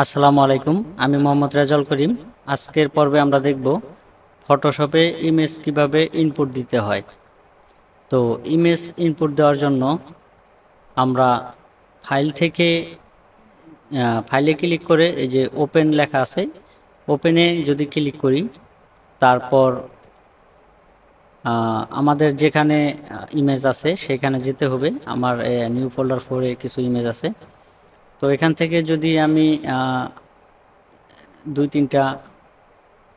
আসসালামু আলাইকুম, আমি মোহাম্মদ রেজাউল করিম। আজকের পর্বে আমরা দেখব ফটোশপে ইমেজ কিভাবে ইনপুট দিতে হয়। তো ইমেজ ইনপুট দেওয়ার জন্য আমরা ফাইল থেকে ফাইলে ক্লিক করে এই যে ওপেন লেখা আছে, ওপেনে যদি ক্লিক করি, তারপর আমাদের যেখানে ইমেজ আছে সেখানে যেতে হবে। আমার নিউ ফোল্ডার 4-এ কিছু ইমেজ আছে। তো এখান থেকে যদি আমি 2-3টা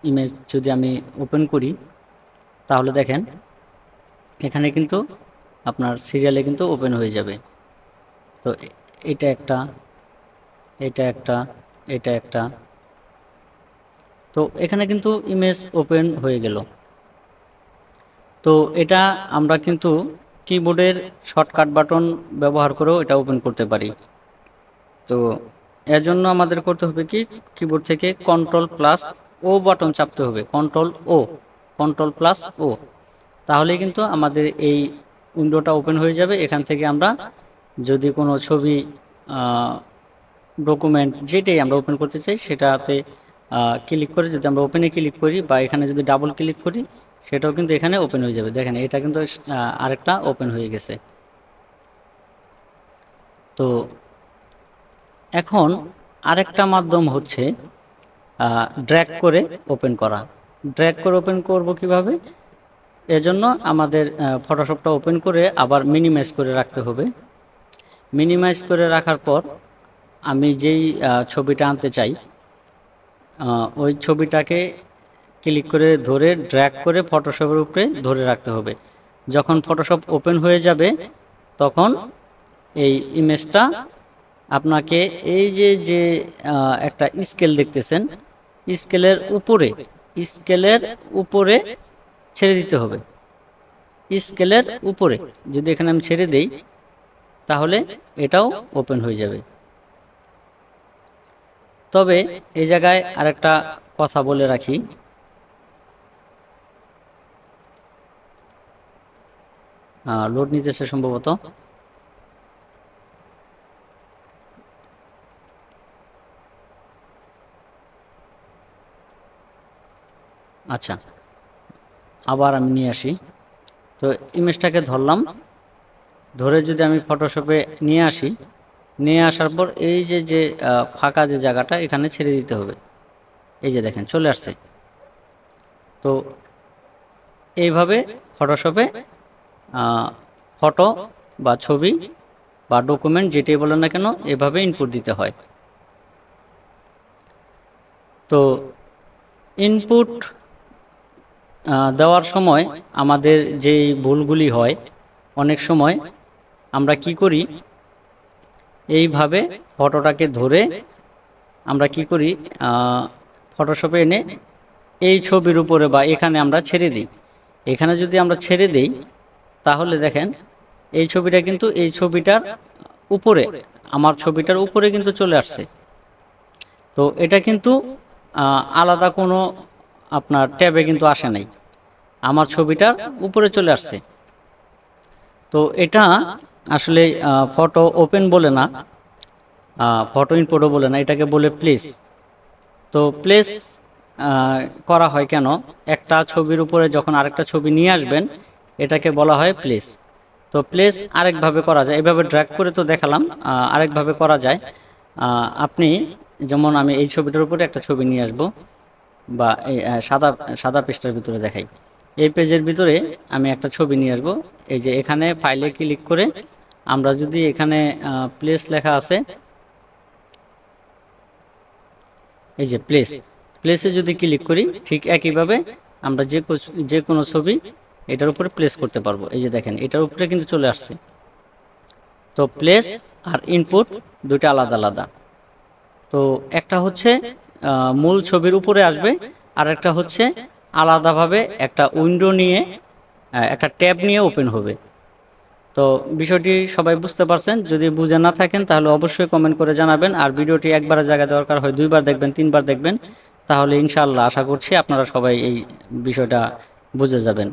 ইমেজ যদি আমি ওপেন করি, তাহলে দেখেন এখানে কিন্তু আপনার সিরিয়ালে কিন্তু ওপেন হয়ে যাবে। তো এটা একটা, এটা একটা, এটা একটা। তো এখানে কিন্তু ইমেজ ওপেন হয়ে গেল। তো এটা আমরা কিন্তু কিবোর্ডের শর্টকাট বাটন ব্যবহার করেও এটা ওপেন করতে পারি। তো এর জন্য আমাদের করতে হবে কি, কিবোর্ড থেকে কন্ট্রোল+ও বাটন চাপতে হবে। কন্ট্রোল+ও, তাহলে কিন্তু আমাদের এই উইন্ডোটা ওপেন হয়ে যাবে। এখান থেকে আমরা যদি কোনো ছবি, ডকুমেন্ট, যেটাই আমরা ওপেন করতে চাই সেটাতে ক্লিক করে যদি আমরা ওপেনে ক্লিক করি বা এখানে যদি ডাবল ক্লিক করি, সেটাও কিন্তু এখানে ওপেন হয়ে যাবে। দেখেন এটা কিন্তু আরেকটা ওপেন হয়ে গেছে। তো এখন আরেকটা মাধ্যম হচ্ছে ড্র্যাগ করে ওপেন করা। ড্র্যাগ করে ওপেন করব কিভাবে? এজন্য আমাদের ফটোশপটা ওপেন করে আবার মিনিমাইজ করে রাখতে হবে। মিনিমাইজ করে রাখার পর আমি যেই ছবিটা আনতে চাই, ওই ছবিটাকে ক্লিক করে ধরে ড্র্যাগ করে ফটোশপের উপরে ধরে রাখতে হবে। যখন ফটোশপ ওপেন হয়ে যাবে তখন এই ইমেজটা আপনাকে এই যে একটা স্কেল দেখতেছেন, স্কেলের উপরে ছেড়ে দিতে হবে। স্কেলের উপরে যদি এখানে আমি ছেড়ে দেই, তাহলে এটাও ওপেন হয়ে যাবে। তবে এই জায়গায় আরেকটা কথা বলে রাখি, লোড নিতেছে সম্ভবত। আচ্ছা, আবার আমি নিয়ে আসি। তো ইমেজটাকে ধরলাম, ধরে যদি আমি ফটোশপে নিয়ে আসি, নিয়ে আসার পর এই যে ফাঁকা যে জায়গাটা, এখানে ছেড়ে দিতে হবে। এই যে দেখেন চলে আসছে। তো এইভাবে ফটোশপে ফটো বা ছবি বা ডকুমেন্ট যেটাই বলেন না কেন, এভাবে ইনপুট দিতে হয়। তো ইনপুট দেওয়ার সময় আমাদের যেই ভুলগুলি হয়, অনেক সময় আমরা কি করি, এইভাবে ফটোটাকে ধরে আমরা কি করি, ফটোশপে এনে এই ছবির উপরে বা এখানে আমরা ছেড়ে দিই। এখানে যদি আমরা ছেড়ে দিই, তাহলে দেখেন এই ছবিটা কিন্তু এই ছবিটার উপরে, আমার ছবিটার উপরে কিন্তু চলে আসছে। তো এটা কিন্তু আলাদা কোনো আপনার ট্যাবে কিন্তু আসে নাই, আমার ছবিটার উপরে চলে আসছে। তো এটা আসলে ফটো ওপেন বলে না, ফটো ইনপুটও বলে না, এটাকে বলে প্লেস। তো প্লেস করা হয় কেন? একটা ছবির উপরে যখন আরেকটা ছবি নিয়ে আসবেন, এটাকে বলা হয় প্লেস। তো প্লেস আরেকভাবে করা যায়, এভাবে ড্র্যাগ করে তো দেখালাম, আরেকভাবে করা যায়। আপনি যেমন আমি এই ছবিটার উপরে একটা ছবি নিয়ে আসব, বা এই সাদা পৃষ্ঠার ভিতরে দেখাই। এই পেজের ভিতরে আমি একটা ছবি নিয়ে আসব। এই যে এখানে ফাইলে ক্লিক করে আমরা যদি এখানে প্লেস লেখা আছে, এই যে প্লেসে যদি ক্লিক করি, ঠিক একইভাবে আমরা যে কোনো ছবি এটার উপরে প্লেস করতে পারবো। এই যে দেখেন এটার উপরে কিন্তু চলে আসছে। তো প্লেস আর ইনপুট দুইটা আলাদা আলাদা। তো একটা হচ্ছে মূল ছবির উপরে আসবে, আর একটা হচ্ছে আলাদাভাবে একটা উইন্ডো নিয়ে, একটা ট্যাব নিয়ে ওপেন হবে। তো বিষয়টি সবাই বুঝতে পারছেন? যদি বুঝে না থাকেন তাহলে অবশ্যই কমেন্ট করে জানাবেন। আর ভিডিওটি একবারের জায়গায় দরকার হয় 2বার দেখবেন, 3বার দেখবেন, তাহলে ইনশাআল্লাহ আশা করছি আপনারা সবাই এই বিষয়টা বুঝে যাবেন।